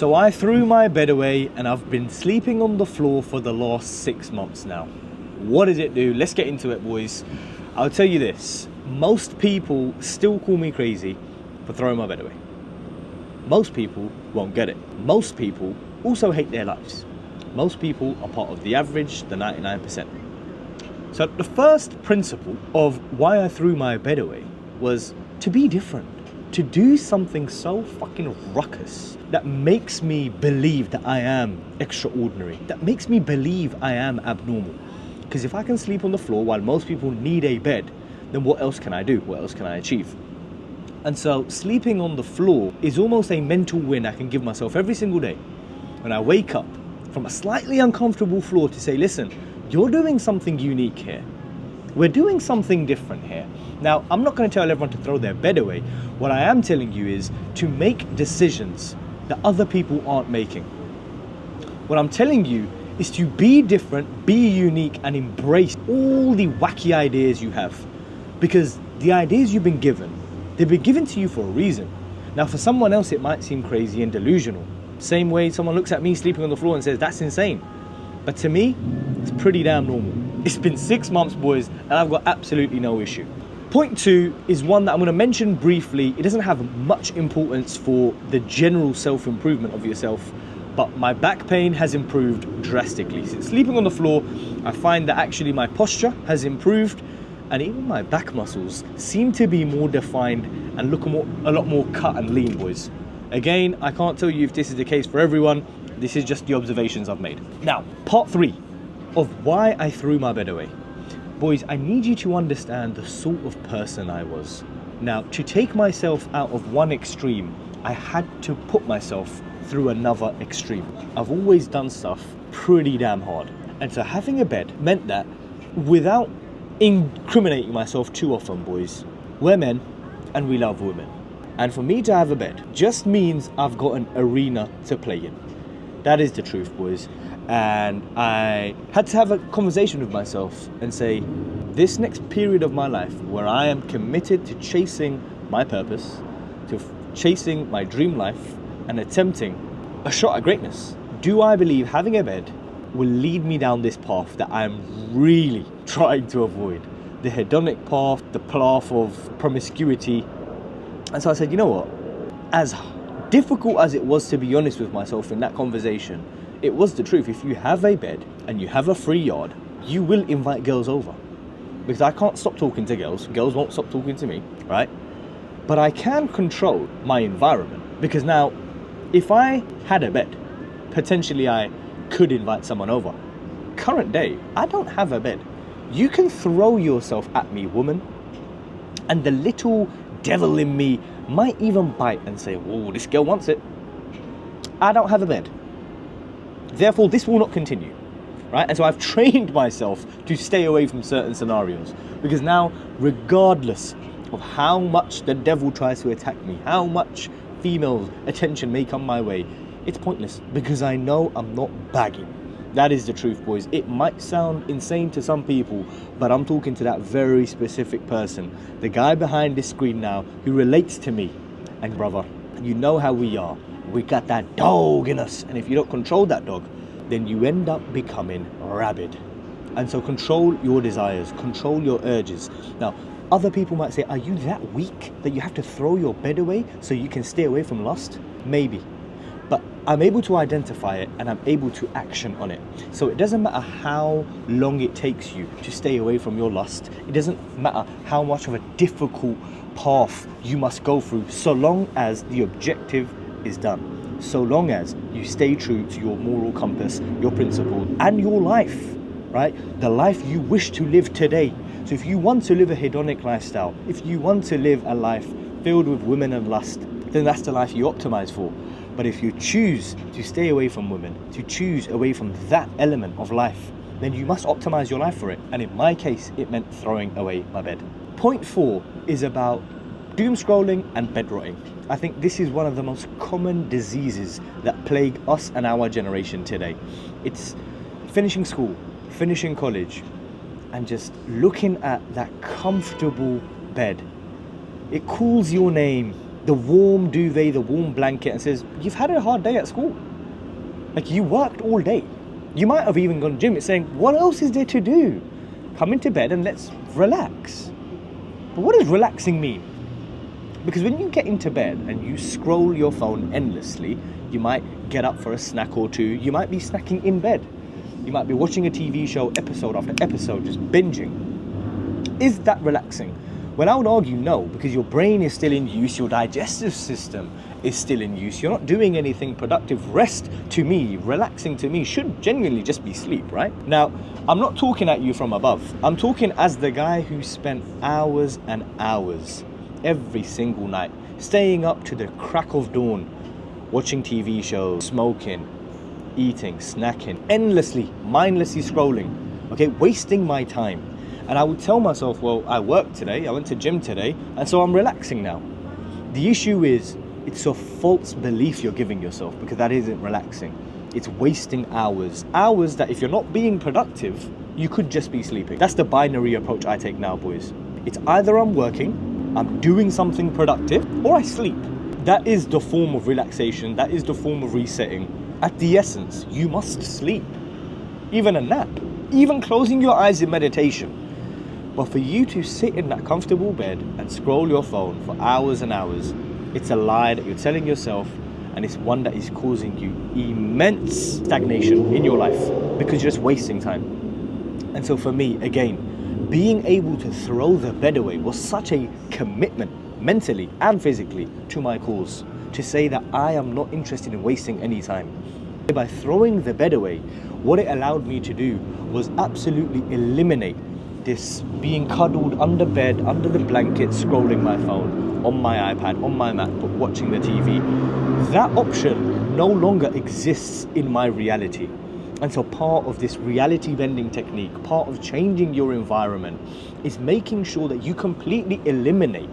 So I threw my bed away and I've been sleeping on the floor for the last 6 months now. What does it do? Let's get into it, boys. I'll tell you this. Most people still call me crazy for throwing my bed away. Most people won't get it. Most people also hate their lives. Most people are part of the average, the 99%. So the first principle of why I threw my bed away was to be different. To do something so fucking ruckus that makes me believe that I am extraordinary. That makes me believe I am abnormal. Because if I can sleep on the floor while most people need a bed, then what else can I do? What else can I achieve? And so sleeping on the floor is almost a mental win I can give myself every single day. When I wake up from a slightly uncomfortable floor to say, listen, you're doing something unique here. We're doing something different here. Now, I'm not going to tell everyone to throw their bed away. What I am telling you is to make decisions that other people aren't making. What I'm telling you is to be different, be unique, and embrace all the wacky ideas you have. Because the ideas you've been given, they've been given to you for a reason. Now, for someone else, it might seem crazy and delusional. Same way someone looks at me sleeping on the floor and says, that's insane. But to me, it's pretty damn normal. It's been 6 months, boys, and I've got absolutely no issue. Point 2 is one that I'm going to mention briefly. It doesn't have much importance for the general self-improvement of yourself, but my back pain has improved drastically. Since sleeping on the floor, I find that actually my posture has improved, and even my back muscles seem to be more defined and look a lot more cut and lean, boys. Again, I can't tell you if this is the case for everyone. This is just the observations I've made. Now, part 3 of why I threw my bed away. Boys, I need you to understand the sort of person I was. Now, to take myself out of one extreme, I had to put myself through another extreme. I've always done stuff pretty damn hard. And so having a bed meant that without incriminating myself too often, boys, we're men and we love women. And for me to have a bed just means I've got an arena to play in. That is the truth, boys. And I had to have a conversation with myself and say, this next period of my life where I am committed to chasing my purpose, to chasing my dream life and attempting a shot at greatness, do I believe having a bed will lead me down this path that I'm really trying to avoid? The hedonic path, the path of promiscuity. And so I said, you know what? As difficult as it was to be honest with myself in that conversation, it was the truth. If you have a bed and you have a free yard, you will invite girls over. Because I can't stop talking to girls. Girls won't stop talking to me, right? But I can control my environment. Because now, if I had a bed, potentially I could invite someone over. Current day, I don't have a bed. You can throw yourself at me, woman, and the little devil in me might even bite and say, whoa, this girl wants it. I don't have a bed. Therefore, this will not continue, right? And so I've trained myself to stay away from certain scenarios, because now, regardless of how much the devil tries to attack me, how much female attention may come my way, it's pointless, because I know I'm not bagging. That is the truth, boys. It might sound insane to some people, but I'm talking to that very specific person, the guy behind this screen now who relates to me. And brother, you know how we are. We got that dog in us, and if you don't control that dog, then you end up becoming rabid. And so control your desires, control your urges. Now, other people might say, are you that weak that you have to throw your bed away so you can stay away from lust? Maybe. But I'm able to identify it and I'm able to action on it. So it doesn't matter how long it takes you to stay away from your lust. It doesn't matter how much of a difficult path you must go through, so long as the objective is done. So long as you stay true to your moral compass, your principles, and your life, right? The life you wish to live today. So if you want to live a hedonic lifestyle, if you want to live a life filled with women and lust, then that's the life you optimize for. But if you choose to stay away from women, to choose away from that element of life, then you must optimize your life for it. And in my case, it meant throwing away my bed. Point 4 is about doom scrolling and bed rotting. I think this is one of the most common diseases that plague us and our generation today. It's finishing school, finishing college, and just looking at that comfortable bed. It calls your name. the warm duvet, the warm blanket, and says, you've had a hard day at school. Like, you worked all day. You might have even gone to gym. It's saying, what else is there to do? Come into bed and let's relax. But what does relaxing mean? Because when you get into bed and you scroll your phone endlessly, you might get up for a snack or two. You might be snacking in bed. You might be watching a TV show episode after episode, just binging. Is that relaxing? Well, I would argue no, because your brain is still in use, your digestive system is still in use. You're not doing anything productive. Rest to me, relaxing to me, should genuinely just be sleep, right? Now, I'm not talking at you from above. I'm talking as the guy who spent hours and hours every single night, staying up to the crack of dawn, watching TV shows, smoking, eating, snacking, endlessly, mindlessly scrolling, okay, wasting my time. And I would tell myself, well, I worked today, I went to gym today, and so I'm relaxing now. The issue is, it's a false belief you're giving yourself, because that isn't relaxing. It's wasting hours. Hours that if you're not being productive, you could just be sleeping. That's the binary approach I take now, boys. It's either I'm working, I'm doing something productive, or I sleep. That is the form of relaxation. That is the form of resetting. At the essence, you must sleep. Even a nap. Even closing your eyes in meditation. But for you to sit in that comfortable bed and scroll your phone for hours and hours, it's a lie that you're telling yourself, and it's one that is causing you immense stagnation in your life because you're just wasting time. And so for me, again, being able to throw the bed away was such a commitment, mentally and physically, to my cause, to say that I am not interested in wasting any time. By throwing the bed away, what it allowed me to do was absolutely eliminate this being cuddled under bed, under the blanket, scrolling my phone, on my iPad, on my MacBook, watching the TV. That option no longer exists in my reality. And so part of this reality bending technique, part of changing your environment, is making sure that you completely eliminate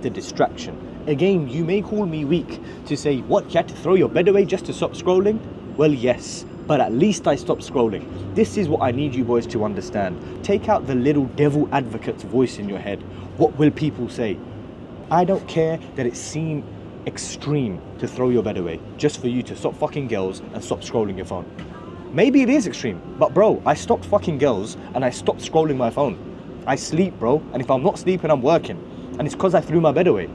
the distraction. Again, you may call me weak to say, what, you had to throw your bed away just to stop scrolling? Well, yes, but at least I stopped scrolling. This is what I need you boys to understand. Take out the little devil advocate's voice in your head. What will people say? I don't care that it seemed extreme to throw your bed away just for you to stop fucking girls and stop scrolling your phone. Maybe it is extreme, but bro, I stopped fucking girls and I stopped scrolling my phone. I sleep, bro, and if I'm not sleeping, I'm working. And it's because I threw my bed away.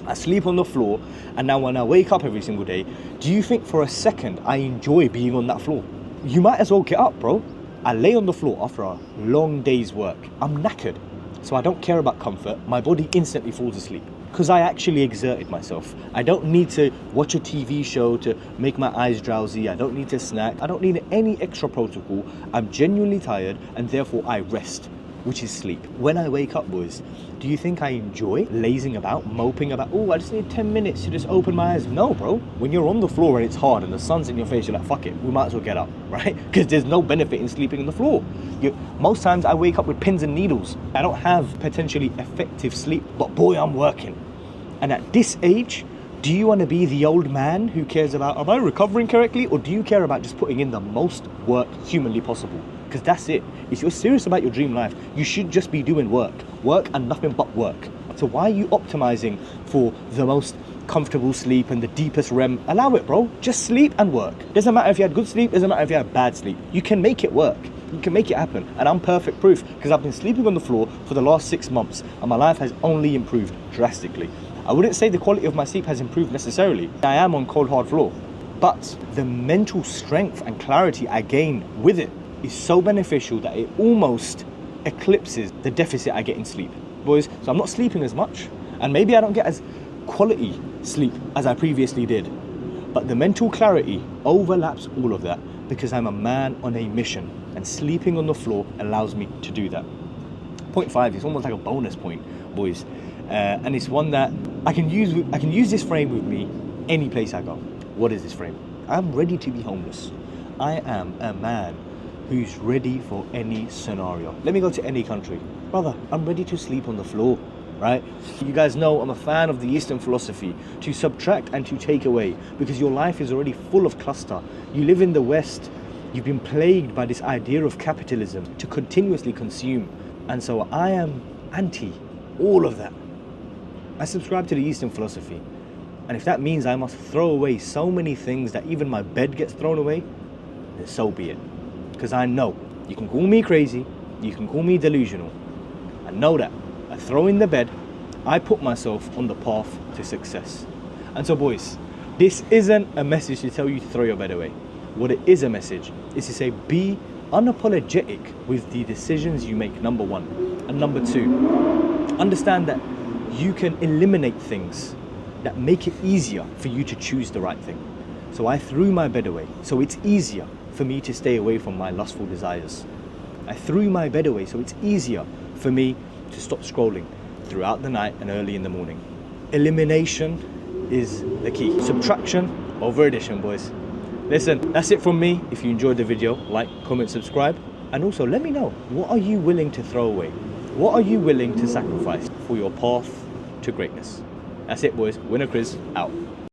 I sleep on the floor, and now when I wake up every single day, do you think for a second I enjoy being on that floor? You might as well get up, bro. I lay on the floor after a long day's work. I'm knackered, so I don't care about comfort. My body instantly falls asleep because I actually exerted myself. I don't need to watch a TV show to make my eyes drowsy. I don't need to snack. I don't need any extra protocol. I'm genuinely tired, and therefore I rest, which is sleep. When I wake up, boys, do you think I enjoy lazing about, moping about, oh, I just need 10 minutes to just open my eyes? No, bro. When you're on the floor and it's hard and the sun's in your face, you're like, fuck it, we might as well get up, right? Because there's no benefit in sleeping on the floor. Most times I wake up with pins and needles. I don't have potentially effective sleep, but boy, I'm working. And at this age, do you want to be the old man who cares about, am I recovering correctly? Or do you care about just putting in the most work humanly possible? Because that's it. If you're serious about your dream life, you should just be doing work. Work and nothing but work. So why are you optimizing for the most comfortable sleep and the deepest REM? Allow it, bro. Just sleep and work. Doesn't matter if you had good sleep, doesn't matter if you had bad sleep. You can make it work. You can make it happen. And I'm perfect proof, because I've been sleeping on the floor for the last 6 months and my life has only improved drastically. I wouldn't say the quality of my sleep has improved necessarily. I am on cold hard floor. But the mental strength and clarity I gain with it is so beneficial that it almost eclipses the deficit I get in sleep. Boys, so I'm not sleeping as much, and maybe I don't get as quality sleep as I previously did. But the mental clarity overlaps all of that because I'm a man on a mission, and sleeping on the floor allows me to do that. Point 5 is almost like a bonus point, boys. And it's one that I can use this frame with me any place I go. What is this frame? I'm ready to be homeless. I am a man who's ready for any scenario. Let me go to any country. Brother, I'm ready to sleep on the floor, right? You guys know I'm a fan of the Eastern philosophy, to subtract and to take away, because your life is already full of cluster. You live in the West, you've been plagued by this idea of capitalism to continuously consume. And so I am anti all of that. I subscribe to the Eastern philosophy. And if that means I must throw away so many things that even my bed gets thrown away, then so be it. Because I know, you can call me crazy, you can call me delusional. I know that by throwing the bed, I put myself on the path to success. And so boys, this isn't a message to tell you to throw your bed away. What it is a message is to say be unapologetic with the decisions you make, number one. And number two, understand that you can eliminate things that make it easier for you to choose the right thing. So I threw my bed away, so it's easier for me to stay away from my lustful desires. I threw my bed away, so it's easier for me to stop scrolling throughout the night and early in the morning. Elimination is the key. Subtraction over addition, boys. Listen, that's it from me. If you enjoyed the video, like, comment, subscribe. And also let me know, what are you willing to throw away? What are you willing to sacrifice for your path to greatness? That's it, boys. Winner Krizz out.